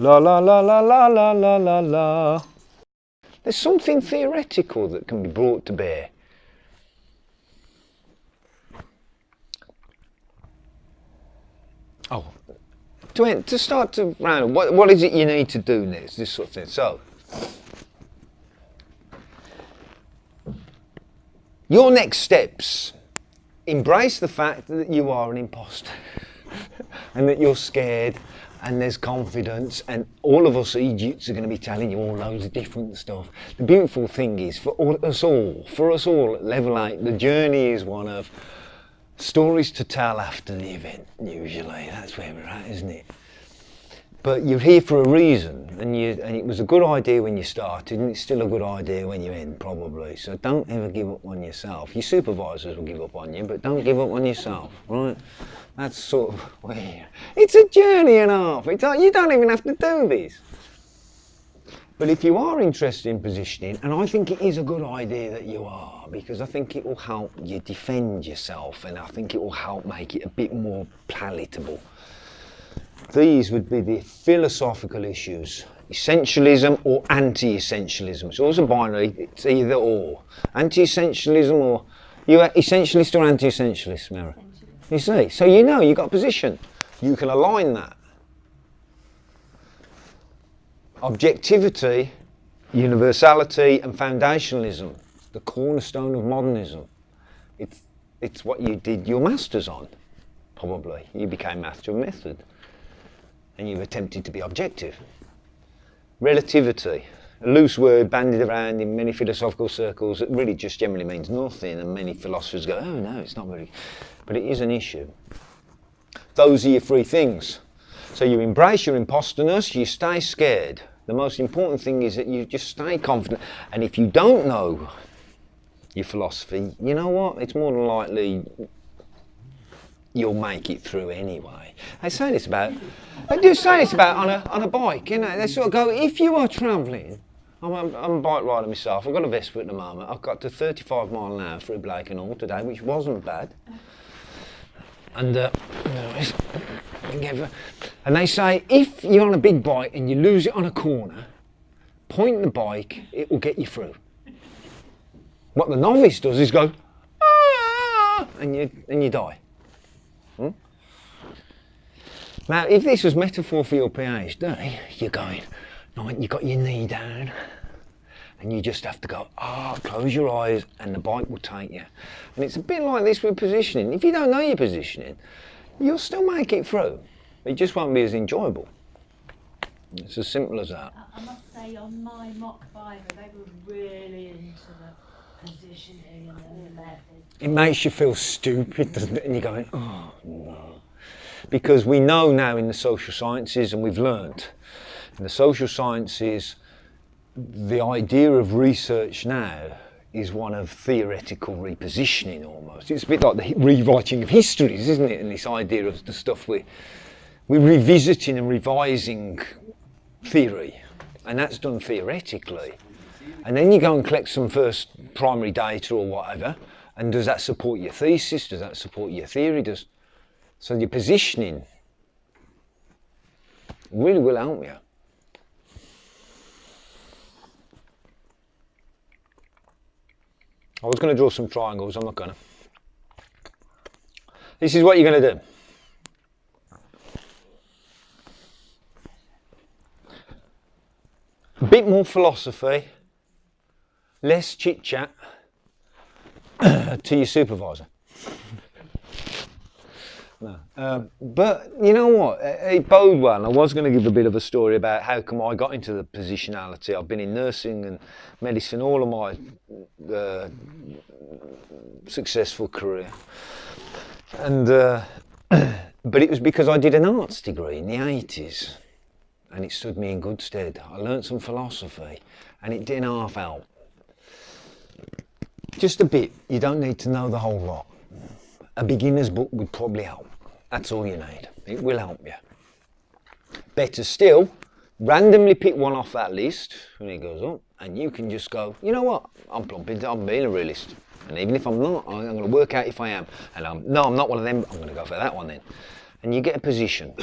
La la la la la la la la la. There's something theoretical that can be brought to bear. Oh, to start to round, what is it you need to do next? This sort of thing. So, your next steps: embrace the fact that you are an imposter, and that you're scared, and there's confidence, and all of us idiots are going to be telling you all loads of different stuff. The beautiful thing is, for us all at level 8, the journey is one of stories to tell after the event, usually. That's where we're at, isn't it? But you're here for a reason, and it was a good idea when you started, and it's still a good idea when you end, probably. So don't ever give up on yourself. Your supervisors will give up on you, but don't give up on yourself, right? That's sort of where it's a journey and a half. You don't even have to do this. But if you are interested in positioning, and I think it is a good idea that you are, because I think it will help you defend yourself, and I think it will help make it a bit more palatable. These would be the philosophical issues: essentialism or anti-essentialism. It's always a binary, it's either or. Anti-essentialism, or you essentialist or anti-essentialist, Mary? You see, so you know you've got a position. You can align that. Objectivity, universality and foundationalism, the cornerstone of modernism. It's what you did your masters on, probably. You became master of method, and you've attempted to be objective. Relativity, a loose word bandied around in many philosophical circles that really just generally means nothing, and many philosophers go, oh no, it's not really, but it is an issue. Those are your 3 things. So you embrace your imposterness, you stay scared. The most important thing is that you just stay confident, and if you don't know your philosophy, you know what, it's more than likely you'll make it through anyway. They do say this about on a bike, you know, they sort of go, if you are travelling, I'm a bike rider myself, I've got a Vespa at the moment, I've got to 35 mile an hour through Blake and all today, which wasn't bad. And and they say, if you're on a big bike and you lose it on a corner, point the bike, it will get you through. What the novice does is go, ah, and you die. Now, if this was metaphor for your PhD, you're going, you've got your knee down, and you just have to go, close your eyes, and the bike will take you. And it's a bit like this with positioning. If you don't know your positioning, you'll still make it through. It just won't be as enjoyable. It's as simple as that. I must say, on my mock Bible, they were really into the positioning and the method. It makes you feel stupid, doesn't it? And you're going, oh no. Because we know now in the social sciences, and we've learnt in the social sciences, the idea of research now is one of theoretical repositioning almost. It's a bit like the rewriting of histories, isn't it? And this idea of the stuff we're revisiting and revising theory, and that's done theoretically. And then you go and collect some first primary data or whatever, and does that support your thesis? Does that support your theory? So your positioning really will help you. I was going to draw some triangles, I'm not going to. This is what you're going to do. A bit more philosophy, less chit-chat to your supervisor. No. But you know what, it bode well. I was going to give a bit of a story about how come I got into the positionality. I've been in nursing and medicine all of my successful career, and but it was because I did an arts degree in the 80s, and it stood me in good stead. I learnt some philosophy, and it didn't half help. Just a bit. You don't need to know the whole lot. A beginner's book would probably help. That's all you need. It will help you. Better still, randomly pick one off that list when it goes up, and you can just go, you know what, I'm being a realist. And even if I'm not, I'm going to work out if I am. And I'm not one of them, I'm going to go for that one then. And you get a position.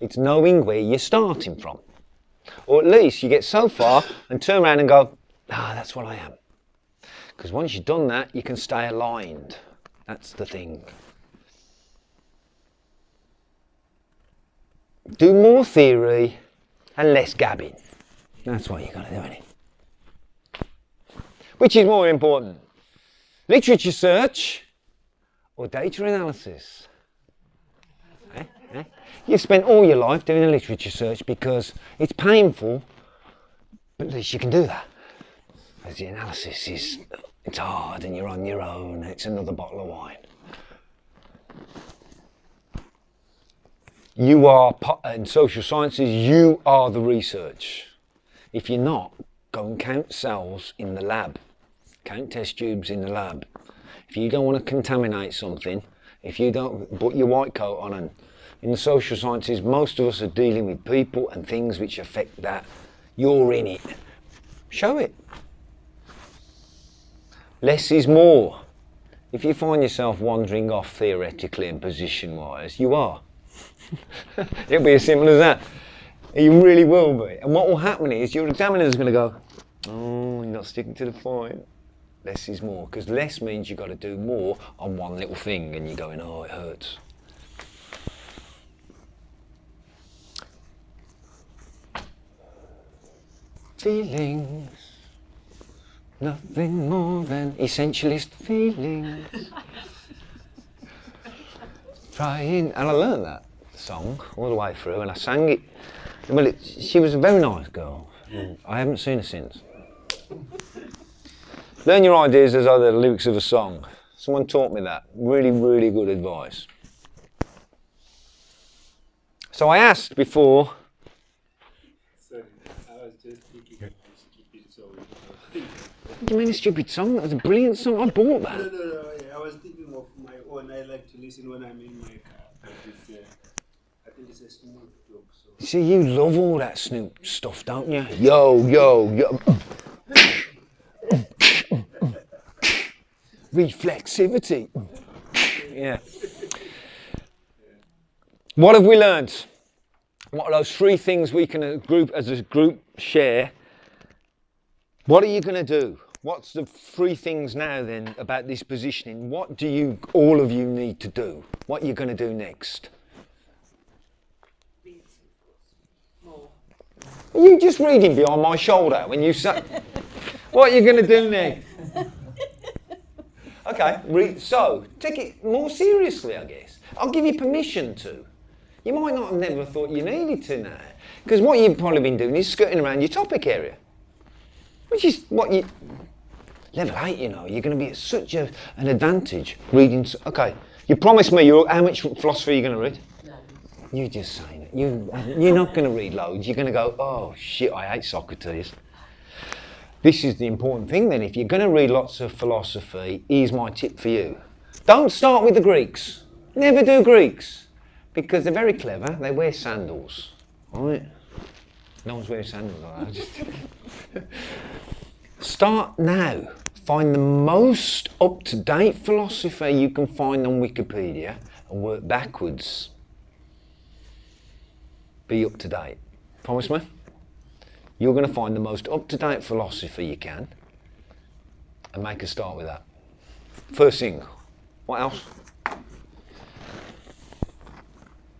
It's knowing where you're starting from. Or at least you get so far and turn around and go, that's what I am. Because once you've done that, you can stay aligned. That's the thing. Do more theory and less gabbing. That's what you've got to do, isn't it? Which is more important? Literature search or data analysis? You've spent all your life doing a literature search because it's painful, but at least you can do that. As the analysis it's hard and you're on your own, it's another bottle of wine. You are, in social sciences, you are the research. If you're not, go and count cells in the lab. Count test tubes in the lab. If you don't want to contaminate something, if you don't put your white coat on, and in the social sciences, most of us are dealing with people and things which affect that. You're in it. Show it. Less is more. If you find yourself wandering off theoretically and position-wise, you are. It'll be as simple as that. You really will be. And what will happen is your examiner is going to go, you're not sticking to the point. Less is more. Because less means you've got to do more on one little thing and you're going, it hurts. Feelings, nothing more than essentialist feelings. Trying, and I learned that song all the way through, and I sang it. Well, she was a very nice girl. I haven't seen her since. Learn your ideas as though they're the lyrics of a song. Someone taught me that. Really, really good advice. So I asked before. Sorry, I was just thinking of a stupid song. What do you mean a stupid song? That was a brilliant song. I bought that. No. I was thinking of my own. I like to listen when I'm in my car. But I think it's a smooth talk. So. See, you love all that Snoop stuff, don't you? Yo. Reflexivity. Yeah. What have we learned? What are those three things we can as a group share? What are you going to do? What's the three things now then about this positioning? What do all of you need to do? What are you going to do next? Are you just reading behind my shoulder when you say, what are you going to do next? Okay, so take it more seriously, I guess. I'll give you permission to. You might not have never thought you needed to now, because what you've probably been doing is skirting around your topic area, which is what you... Level 8, you know, you're going to be at such an advantage reading... Okay, you promised me how much philosophy are you going to read? No. You're just saying it. You're not going to read loads. You're going to go, oh, shit, I hate Socrates. This is the important thing then. If you're going to read lots of philosophy, here's my tip for you. Don't start with the Greeks. Never do Greeks. Because they're very clever. They wear sandals. All right? No one's wearing sandals like that. Start now. Find the most up-to-date philosophy you can find on Wikipedia and work backwards. Be up-to-date. Promise me? You're going to find the most up-to-date philosophy you can and make a start with that. First thing. What else?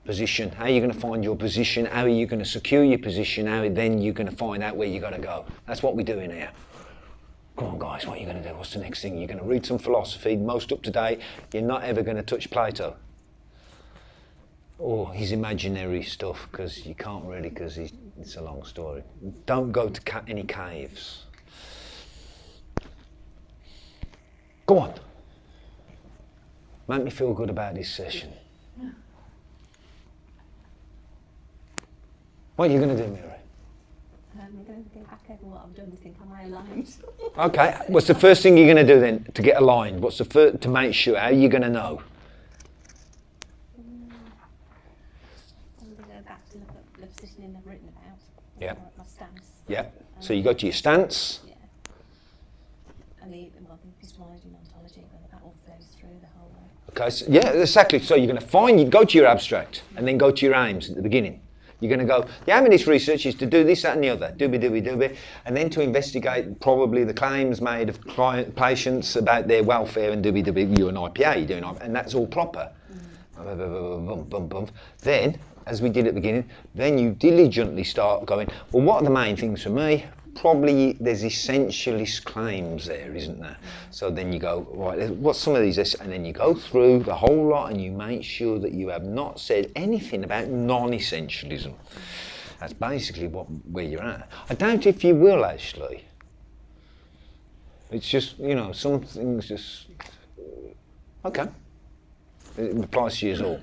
Position. How are you going to find your position? How are you going to secure your position? How then you're going to find out where you've got to go? That's what we're doing here. Come on, guys, what are you going to do? What's the next thing? You're going to read some philosophy, most up-to-date. You're not ever going to touch Plato or his imaginary stuff, because you can't really, because it's a long story. Don't go to any caves. Go on. Make me feel good about this session. What are you going to do, Mary? I'm going to go back over what I've done and think, am I aligned? Okay, what's the first thing you're going to do then to get aligned? What's the first, to make sure? How are you going to know? I'm going to go back to look at the positioning I've written about. Yeah. My stance. Yeah. So you go to your stance. Yeah. And the epistemology and ontology, whether that all flows through the whole way. Okay, so, yeah, exactly. So you're going to go to your abstract and then go to your aims at the beginning. You're going to go, the aim of this research is to do this, that and the other, doobie, and then to investigate probably the claims made of patients about their welfare and doobie, you're an IPA, you're doing IPA, and that's all proper. Then, as we did at the beginning, then you diligently start going, well, what are the main things for me? Probably there's essentialist claims there, isn't there? So then you go, right, what's some of these? And then you go through the whole lot and you make sure that you have not said anything about non-essentialism. That's basically where you're at. I doubt if you will, actually. It's just, some things just... Okay. It applies to you as all.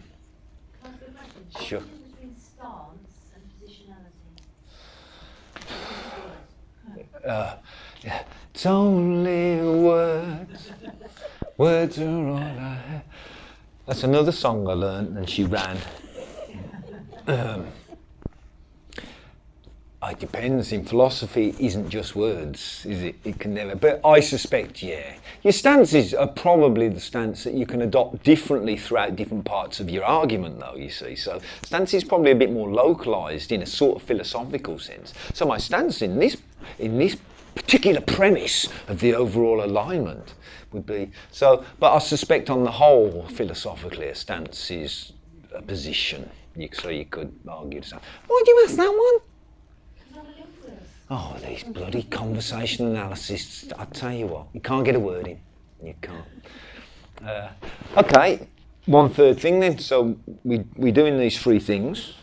Sure. Between stance and positionality. Yeah. It's only words. Words are all I have. That's another song I learned and she ran. It depends. In philosophy, it isn't just words, is it? It can never. But I suspect, yeah. Your stances are probably the stance that you can adopt differently throughout different parts of your argument, though, you see. So stance is probably a bit more localised in a sort of philosophical sense. So my stance in this particular premise of the overall alignment would be so. But I suspect, on the whole, philosophically, a stance is a position. So you could argue the same. Why do you ask that one? Oh, these bloody conversation analysis, I tell you what, you can't get a word in. You can't. Okay, one third thing then. So we're doing these three things.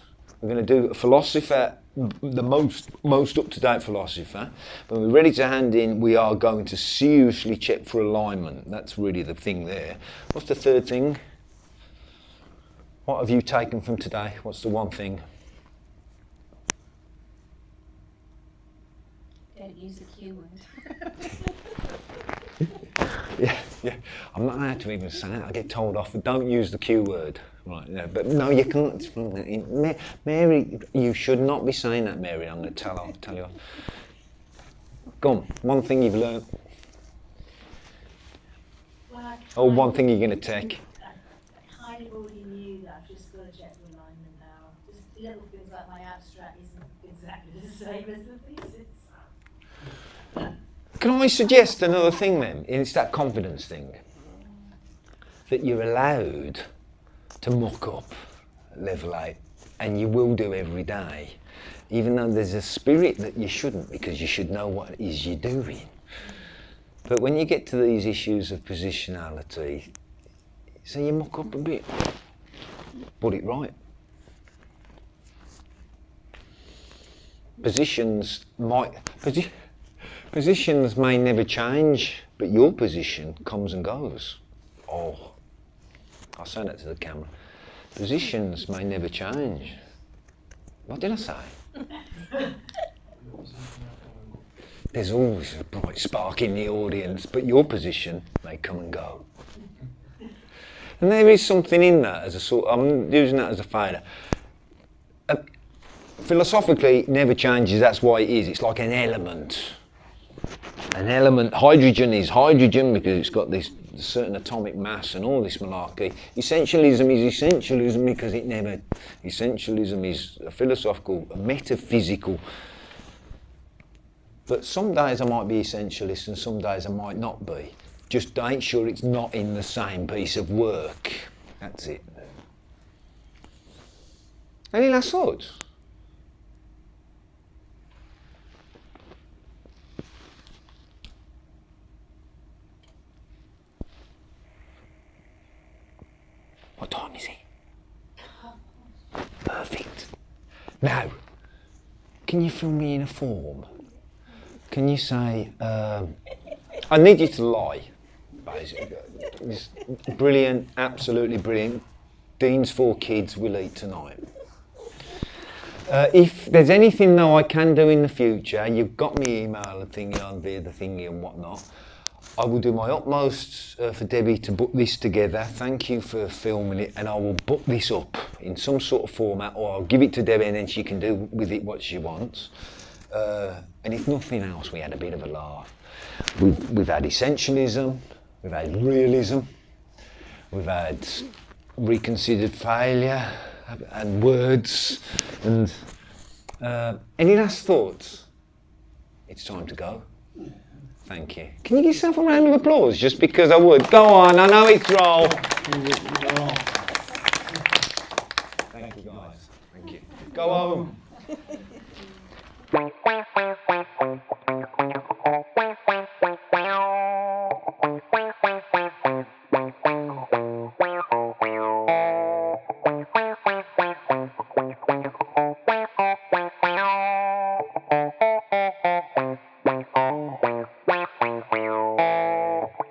We're going to do a philosopher, the most up-to-date philosopher. When we're ready to hand in, we are going to seriously check for alignment. That's really the thing there. What's the third thing? What have you taken from today? What's the one thing? Don't use the Q word. Yeah. I'm not allowed to even say that. I get told off, don't use the Q word. Right, yeah, but no, you can't. Mary, you should not be saying that, Mary. I'm going to tell you. Go on, one thing you've learned. Or one thing you're going to take. I kind of already knew that. I've just got to check the alignment now. Just little things like my abstract isn't exactly the same as the thesis. Can I suggest another thing then? It's that confidence thing. That you're allowed to muck up at level 8, and you will do every day, even though there's a spirit that you shouldn't, because you should know what it is you're doing. But when you get to these issues of positionality, so you muck up a bit, put it right. Positions may never change, but your position comes and goes. Oh, I'll say that to the camera. Positions may never change. What did I say? There's always a bright spark in the audience, but your position may come and go. And there is something in that as a sort. I'm using that as a failure. Philosophically, it never changes. That's why it is. It's like an element. An element. Hydrogen is hydrogen because it's got this certain atomic mass and all this malarkey. Essentialism is essentialism because it never. Essentialism is a philosophical, a metaphysical. But some days I might be essentialist and some days I might not be. Just make sure it's not in the same piece of work. That's it. Any last thoughts? What time is it? Perfect. Now, can you fill me in a form? Can you say, I need you to lie, basically. It's brilliant, absolutely brilliant. Dean's 4 kids will eat tonight. If there's anything though I can do in the future, you've got me email and thingy on via the thingy and whatnot. I will do my utmost for Debbie to book this together. Thank you for filming it, and I will book this up in some sort of format, or I'll give it to Debbie and then she can do with it what she wants. And if nothing else, we had a bit of a laugh. We've had essentialism, we've had realism, we've had reconsidered failure, and words. And any last thoughts? It's time to go. Thank you. Can you give yourself a round of applause just because I would? Go on, I know it's roll. Thank you guys. Thank you. Go home.